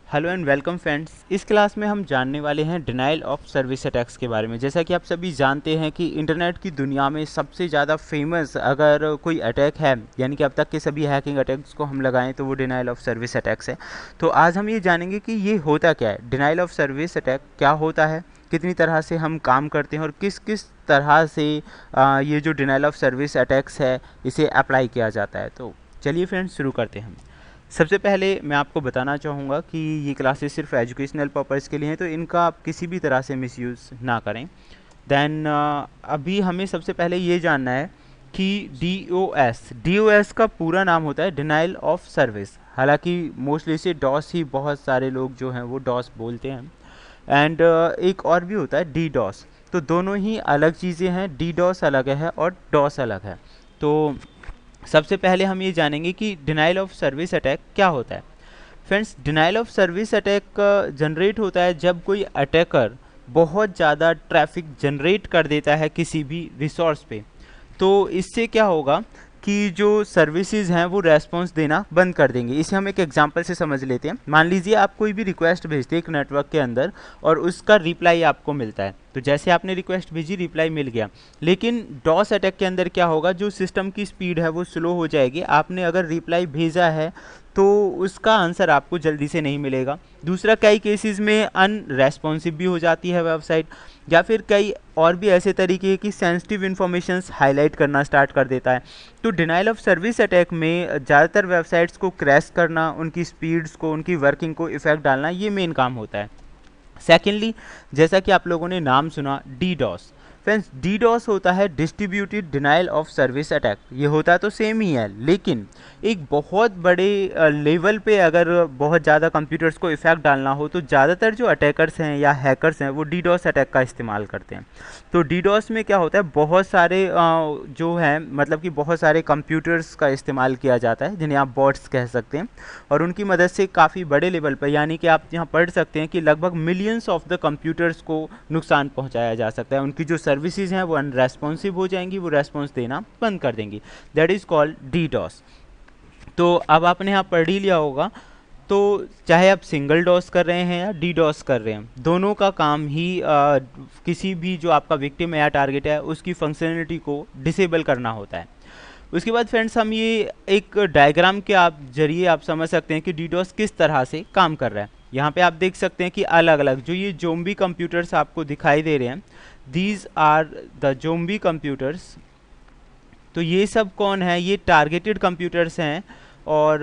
Hello and welcome friends. इस class में हम जानने वाले हैं डिनाइल ऑफ सर्विस अटैक्स के बारे में। जैसा कि आप सभी जानते हैं कि इंटरनेट की दुनिया में सबसे ज़्यादा फेमस अगर कोई अटैक है, यानी कि अब तक के सभी हैकिंग अटैक्स को हम लगाएं तो वो डिनाइल ऑफ सर्विस अटैक्स है। तो आज हम ये जानेंगे कि ये होता क्या है, डिनाइल ऑफ सर्विस अटैक क्या होता है, कितनी तरह से हम काम करते हैं और किस किस तरह से ये जो डिनाइल ऑफ सर्विस अटैक्स है इसे अप्लाई किया जाता है। तो चलिए फ्रेंड्स शुरू करते हैं। सबसे पहले मैं आपको बताना चाहूँगा कि ये क्लासेस सिर्फ एजुकेशनल पर्पज़ के लिए हैं, तो इनका आप किसी भी तरह से मिसयूज़ ना करें। देन अभी हमें सबसे पहले ये जानना है कि डी ओ एस का पूरा नाम होता है डिनाइल ऑफ सर्विस। हालांकि मोस्टली इसे डॉस ही बहुत सारे लोग जो हैं वो डॉस बोलते हैं। एंड एक और भी होता है डी डॉस। तो दोनों ही अलग चीज़ें हैं, डी डॉस अलग है और डॉस अलग है। तो सबसे पहले हम ये जानेंगे कि डिनाइल ऑफ सर्विस अटैक क्या होता है। Friends, denial of service attack generate होता है जब कोई अटैकर बहुत ज़्यादा ट्रैफिक जनरेट कर देता है किसी भी रिसोर्स पे। तो इससे क्या होगा कि जो सर्विसेज हैं वो रेस्पॉन्स देना बंद कर देंगे। इसे हम एक एग्जांपल से समझ लेते हैं। मान लीजिए आप कोई भी रिक्वेस्ट भेजते हैं एक नेटवर्क के अंदर और उसका रिप्लाई आपको मिलता है। तो जैसे आपने रिक्वेस्ट भेजी, रिप्लाई मिल गया, लेकिन डॉस अटैक के अंदर क्या होगा, जो सिस्टम की स्पीड है वो स्लो हो जाएगी। आपने अगर रिप्लाई भेजा है तो उसका आंसर आपको जल्दी से नहीं मिलेगा। दूसरा, कई केसेस में अनरेस्पॉन्सिव भी हो जाती है वेबसाइट, या फिर कई और भी ऐसे तरीके की सेंसिटिव इन्फॉर्मेशंस हाईलाइट करना स्टार्ट कर देता है। तो डिनाइल ऑफ सर्विस अटैक में ज़्यादातर वेबसाइट्स को क्रैश करना, उनकी स्पीड्स को, उनकी वर्किंग को इफेक्ट डालना, ये मेन काम होता है। सेकेंडली, जैसा कि आप लोगों ने नाम सुना D DoS. Friends, D DoS होता है distributed denial of service attack. ये होता तो सेम ही है, लेकिन एक बहुत बड़े लेवल पे अगर बहुत ज़्यादा कंप्यूटर्स को इफेक्ट डालना हो तो ज़्यादातर जो अटैकर्स हैं या हैकर्स हैं वो डी डॉस अटैक का इस्तेमाल करते हैं। तो डी डॉस में क्या होता है, बहुत सारे जो हैं, मतलब कि बहुत सारे कंप्यूटर्स का इस्तेमाल किया जाता है जिन्हें आप बॉट्स कह सकते हैं, और उनकी मदद से काफ़ी बड़े लेवल पर, यानी कि आप यहाँ पढ़ सकते हैं कि लगभग मिलियंस ऑफ द कंप्यूटर्स को नुकसान पहुँचाया जा सकता है। उनकी जो सर्विसेज हैं वो अनरेस्पॉन्सिव हो जाएंगी, वो रेस्पॉन्स देना बंद कर देंगी। That is called D DoS. तो अब आपने यहाँ पढ़ ही लिया होगा। तो चाहे आप सिंगल डॉस कर रहे हैं या डी डॉस कर रहे हैं, दोनों का काम ही किसी भी जो आपका विक्टिम है या टारगेट है उसकी फंक्शनलिटी को डिसेबल करना होता है। उसके बाद फ्रेंड्स, हम ये एक डायग्राम के आप जरिए आप समझ सकते हैं कि डीडॉस किस तरह से काम कर रहा है। यहाँ पे आप देख सकते हैं कि अलग अलग जो ये जोम्बी कंप्यूटर्स आपको दिखाई दे रहे हैं, these are the zombie computers. तो ये सब कौन है, ये टारगेटेड कंप्यूटर्स हैं और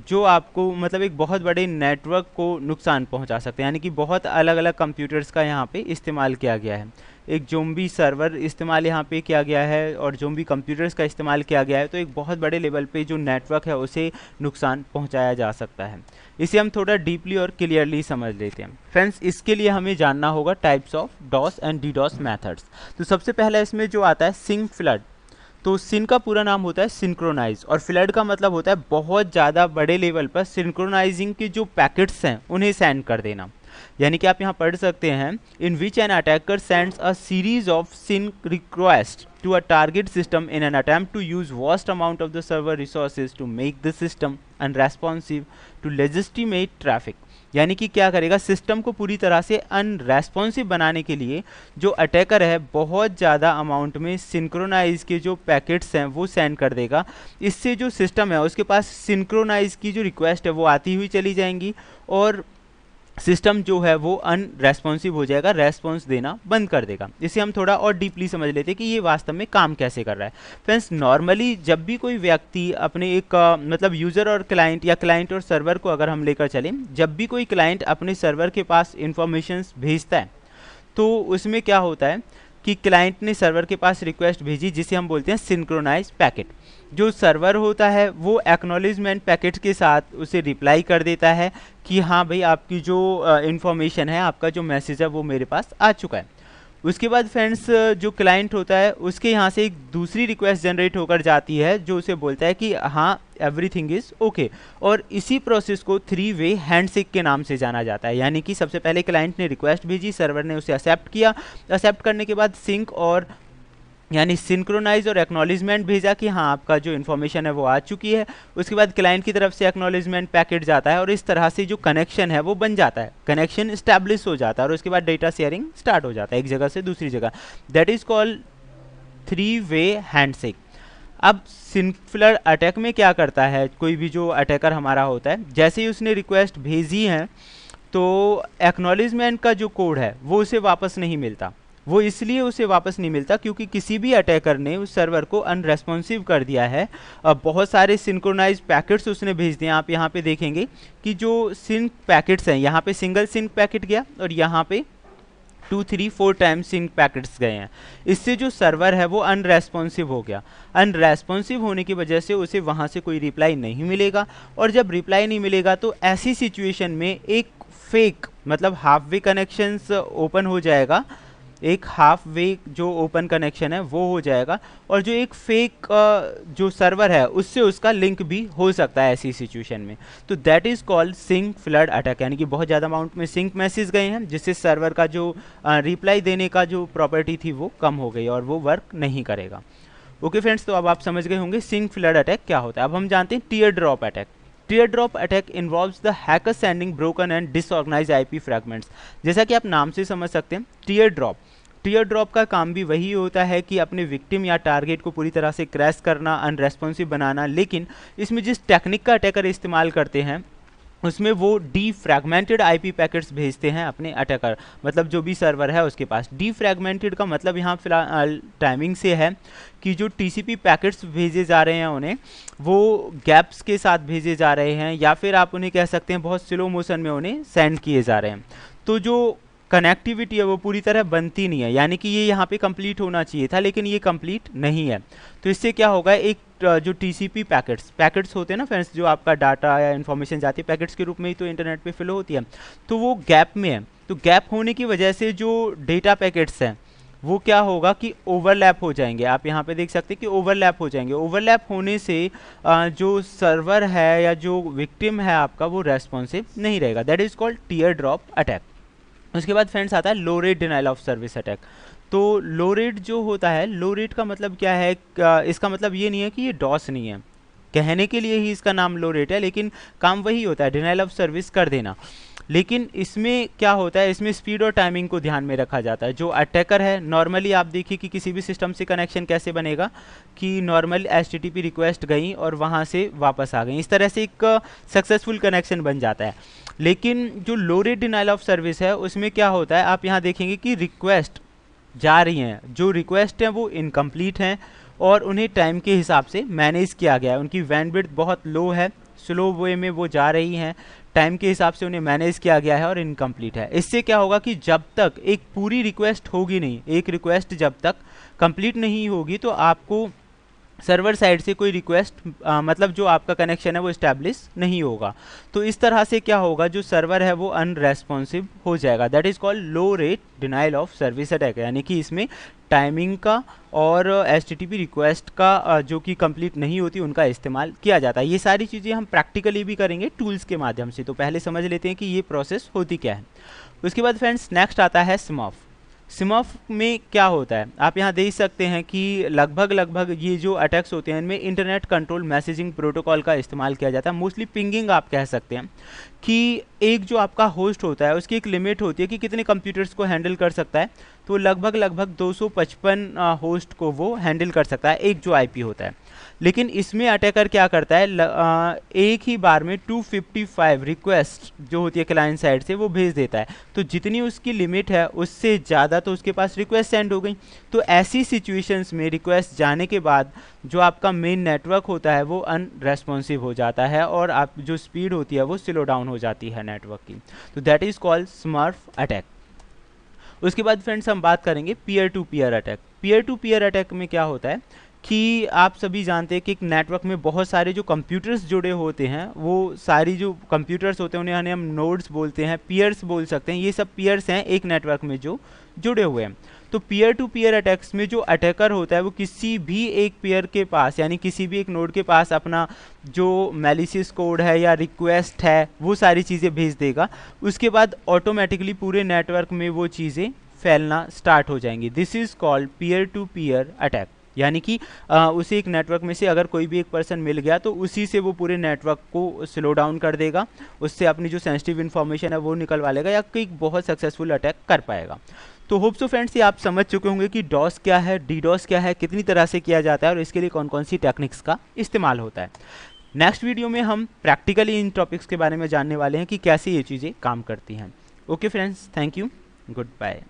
जो आपको मतलब एक बहुत बड़े नेटवर्क को नुकसान पहुंचा सकते हैं। यानी कि बहुत अलग अलग कंप्यूटर्स का यहाँ पे इस्तेमाल किया गया है। एक जोम्बी सर्वर इस्तेमाल यहाँ पे किया गया है और जोम्बी कंप्यूटर्स का इस्तेमाल किया गया है। तो एक बहुत बड़े लेवल पे जो नेटवर्क है उसे नुकसान पहुँचाया जा सकता है। इसे हम थोड़ा डीपली और क्लियरली समझ लेते हैं। फ्रेंड्स, इसके लिए हमें जानना होगा types of DoS and D DoS methods. तो सबसे पहला इसमें जो आता है सिंक फ्लड। तो सिन का पूरा नाम होता है सिंक्रोनाइज, और फ्लड का मतलब होता है बहुत ज़्यादा बड़े लेवल पर सिंक्रोनाइजिंग के जो पैकेट्स हैं उन्हें सेंड कर देना। यानी कि आप यहाँ पढ़ सकते हैं, in which an attacker sends a series of SYN request to a target system in an attempt to use vast amount of the server resources to make the system unresponsive to legitimate traffic. यानी कि क्या करेगा, system को पूरी तरह से unresponsive बनाने के लिए जो अटैकर है बहुत ज़्यादा अमाउंट में सिंक्रोनाइज के जो पैकेट्स हैं वो सेंड कर देगा। इससे जो सिस्टम है उसके पास सिंक्रोनाइज की जो रिक्वेस्ट है वो आती हुई चली जाएंगी और सिस्टम जो है वो अनरेस्पॉन्सिव हो जाएगा, रेस्पॉन्स देना बंद कर देगा। इसे हम थोड़ा और डीपली समझ लेते हैं कि ये वास्तव में काम कैसे कर रहा है। फ्रेंड्स, नॉर्मली जब भी कोई व्यक्ति अपने एक मतलब यूज़र और क्लाइंट या क्लाइंट और सर्वर को अगर हम लेकर चलें, जब भी कोई क्लाइंट अपने सर्वर के पास इंफॉर्मेशंस भेजता है तो उसमें क्या होता है कि क्लाइंट ने सर्वर के पास रिक्वेस्ट भेजी जिसे हम बोलते हैं सिंक्रोनाइज पैकेट। जो सर्वर होता है वो एक्नॉलेजमेंट पैकेट के साथ उसे रिप्लाई कर देता है कि हाँ भाई, आपकी जो इन्फॉर्मेशन है, आपका जो मैसेज है वो मेरे पास आ चुका है। उसके बाद फ्रेंड्स, जो क्लाइंट होता है उसके यहाँ से एक दूसरी रिक्वेस्ट जनरेट होकर जाती है जो उसे बोलता है कि हाँ एवरीथिंग इज़ ओके, और इसी प्रोसेस को 3-वे हैंडशेक के नाम से जाना जाता है। यानी कि सबसे पहले क्लाइंट ने रिक्वेस्ट भेजी, सर्वर ने उसे एक्सेप्ट किया, एक्सेप्ट करने के बाद सिंक और यानी सिंक्रोनाइज और एक्नॉलेजमेंट भेजा कि हाँ आपका जो इन्फॉर्मेशन है वो आ चुकी है। उसके बाद क्लाइंट की तरफ से एक्नॉलेजमेंट पैकेट जाता है और इस तरह से जो कनेक्शन है वो बन जाता है, कनेक्शन इस्टेब्लिश हो जाता है और उसके बाद डेटा शेयरिंग स्टार्ट हो जाता है एक जगह से दूसरी जगह। दैट इज कॉल्ड 3-वे हैंडशेक। अब सिंपलर अटैक में क्या करता है, कोई भी जो अटैकर हमारा होता है, जैसे ही उसने रिक्वेस्ट भेजी है तो एक्नॉलेजमेंट का जो कोड है वो उसे वापस नहीं मिलता। वो इसलिए उसे वापस नहीं मिलता क्योंकि किसी भी अटैकर ने उस सर्वर को अनरेस्पॉन्सिव कर दिया है। अब बहुत सारे सिंक्रोनाइज पैकेट्स उसने भेज दिए। आप यहाँ पे देखेंगे कि जो सिंक पैकेट्स हैं, यहाँ पे सिंगल सिंक पैकेट गया और यहाँ पे 2-3-4 टाइम्स सिंक पैकेट्स गए हैं। इससे जो सर्वर है वो अनरेस्पॉन्सिव हो गया। अनरेस्पॉन्सिव होने की वजह से उसे वहाँ से कोई रिप्लाई नहीं मिलेगा और जब रिप्लाई नहीं मिलेगा तो ऐसी सिचुएशन में एक फेक मतलब हाफ वे कनेक्शंस ओपन हो जाएगा, एक हाफ वे जो ओपन कनेक्शन है वो हो जाएगा और जो एक फेक जो सर्वर है उससे उसका लिंक भी हो सकता है ऐसी सिचुएशन में। तो that is called SYN flood attack, यानी कि बहुत ज़्यादा अमाउंट में सिंक मैसेज गए हैं जिससे सर्वर का जो रिप्लाई देने का जो प्रॉपर्टी थी वो कम हो गई और वो वर्क नहीं करेगा। ओके फ्रेंड्स, तो अब आप समझ गए होंगे सिंक फ्लड अटैक क्या होता है। अब हम जानते हैं tier drop attack. Tier drop attack involves the hacker sending broken and disorganised IP fragments. जैसा कि आप नाम से समझ सकते हैं, टीयर ड्रॉप का काम भी वही होता है कि अपने विक्टिम या टारगेट को पूरी तरह से क्रैश करना, अनरेस्पॉन्सिव बनाना। लेकिन इसमें जिस टेक्निक का अटैकर इस्तेमाल करते हैं उसमें वो डीफ्रैगमेंटेड आईपी पैकेट्स भेजते हैं अपने अटैकर, मतलब जो भी सर्वर है उसके पास। डीफ्रैगमेंटेड का मतलब यहाँ फिलहाल टाइमिंग से है कि जो टीसीपी पैकेट्स भेजे जा रहे हैं उन्हें वो गैप्स के साथ भेजे जा रहे हैं, या फिर आप उन्हें कह सकते हैं बहुत स्लो मोशन में उन्हें सेंड किए जा रहे हैं। तो जो कनेक्टिविटी है वो पूरी तरह बनती नहीं है, यानी कि ये यहाँ पे कंप्लीट होना चाहिए था लेकिन ये कंप्लीट नहीं है। तो इससे क्या होगा, एक जो टीसीपी पैकेट्स होते हैं ना फ्रेंड्स, जो आपका डाटा या इन्फॉर्मेशन जाती है पैकेट्स के रूप में ही तो इंटरनेट पे फ्लो होती है, तो वो गैप में है। तो गैप होने की वजह से जो डेटा पैकेट्स हैं वो क्या होगा कि ओवरलैप हो जाएंगे। आप यहाँ पे देख सकते हैं कि ओवरलैप हो जाएंगे। ओवरलैप होने से जो सर्वर है या जो विक्टिम है आपका वो रेस्पॉन्सिव नहीं रहेगा। That is called teardrop attack. उसके बाद फ्रेंड्स आता है low rate denial of service attack. तो लो रेट जो होता है, लो रेट का मतलब क्या है, इसका मतलब ये नहीं है कि ये डॉस नहीं है, कहने के लिए ही इसका नाम लो रेट है, लेकिन काम वही होता है, डिनाइल ऑफ सर्विस कर देना। लेकिन इसमें क्या होता है, इसमें स्पीड और टाइमिंग को ध्यान में रखा जाता है। जो अटैकर है, नॉर्मली आप देखिए कि किसी भी सिस्टम से कनेक्शन कैसे बनेगा कि नॉर्मल एचटीटीपी रिक्वेस्ट गई और वहाँ से वापस आ गई, इस तरह से एक सक्सेसफुल कनेक्शन बन जाता है। लेकिन जो लो रेट डिनाइल ऑफ सर्विस है उसमें क्या होता है, आप यहाँ देखेंगे कि रिक्वेस्ट जा रही हैं, जो रिक्वेस्ट हैं वो इनकम्प्लीट हैं और उन्हें टाइम के हिसाब से मैनेज किया गया है। उनकी बैंडविड्थ बहुत लो है, स्लो वे में वो जा रही हैं, टाइम के हिसाब से उन्हें मैनेज किया गया है और इनकम्प्लीट है। इससे क्या होगा कि जब तक एक पूरी रिक्वेस्ट होगी नहीं, एक रिक्वेस्ट जब तक कंप्लीट नहीं होगी तो आपको सर्वर साइड से कोई रिक्वेस्ट मतलब जो आपका कनेक्शन है वो इस्टेब्लिश नहीं होगा। तो इस तरह से क्या होगा, जो सर्वर है वो अनरेस्पॉन्सिव हो जाएगा। That is called low rate denial of service attack, यानी कि इसमें टाइमिंग का और एचटीटीपी रिक्वेस्ट का जो कि कंप्लीट नहीं होती उनका इस्तेमाल किया जाता है। ये सारी चीज़ें हम प्रैक्टिकली भी करेंगे टूल्स के माध्यम से। तो पहले समझ लेते हैं कि ये प्रोसेस होती क्या है। उसके बाद फ्रेंड्स नेक्स्ट आता है स्मफ। स्मफ में क्या होता है, आप यहाँ देख सकते हैं कि लगभग ये जो अटैक्स होते हैं इनमें इंटरनेट कंट्रोल मैसेजिंग प्रोटोकॉल का इस्तेमाल किया जाता है। मोस्टली पिंगिंग आप कह सकते हैं कि एक जो आपका होस्ट होता है उसकी एक लिमिट होती है कि कितने कंप्यूटर्स को हैंडल कर सकता है। तो लगभग 255 होस्ट को वो हैंडल कर सकता है एक जो आईपी होता है। लेकिन इसमें अटैकर क्या करता है, एक ही बार में 255 रिक्वेस्ट जो होती है क्लाइंट साइड से वो भेज देता है। तो जितनी उसकी लिमिट है उससे ज़्यादा तो उसके पास रिक्वेस्ट सेंड हो गई। तो ऐसी सिचुएशंस में रिक्वेस्ट जाने के बाद जो आपका मेन नेटवर्क होता है वो अनरेस्पॉन्सिव हो जाता है और आप जो स्पीड होती है वो स्लो डाउन हो जाती है नेटवर्क की। तो that is called smurf attack. उसके बाद फ्रेंड्स हम बात करेंगे peer to peer attack. Peer to peer attack में क्या होता है कि आप सभी जानते हैं कि एक नेटवर्क में बहुत सारे जो कंप्यूटर्स जुड़े होते हैं, वो सारी जो कंप्यूटर्स होते हैं उन्हें हम नोड्स बोलते हैं, पीयर्स बोल सकते हैं। ये सब पीयर्स हैं एक नेटवर्क में जो जुड़े हुए हैं। तो पीयर टू पीयर अटैक्स में जो अटैकर होता है वो किसी भी एक पीयर के पास यानी किसी भी एक नोड के पास अपना जो मैलिशियस कोड है या रिक्वेस्ट है वो सारी चीज़ें भेज देगा। उसके बाद ऑटोमेटिकली पूरे नेटवर्क में वो चीज़ें फैलना स्टार्ट हो जाएंगी। This is called peer to peer attack, यानी कि उसी एक नेटवर्क में से अगर कोई भी एक पर्सन मिल गया तो उसी से वो पूरे नेटवर्क को स्लो डाउन कर देगा, उससे अपनी जो सेंसिटिव इन्फॉर्मेशन है वो निकलवा लेगा या कोई बहुत सक्सेसफुल अटैक कर पाएगा। तो होप सो फ्रेंड्स ये आप समझ चुके होंगे कि डॉस क्या है, डीडॉस क्या है, कितनी तरह से किया जाता है और इसके लिए कौन कौन सी टेक्निक्स का इस्तेमाल होता है। नेक्स्ट वीडियो में हम प्रैक्टिकली इन टॉपिक्स के बारे में जानने वाले हैं कि कैसे ये चीज़ें काम करती हैं। Okay friends, thank you, good bye.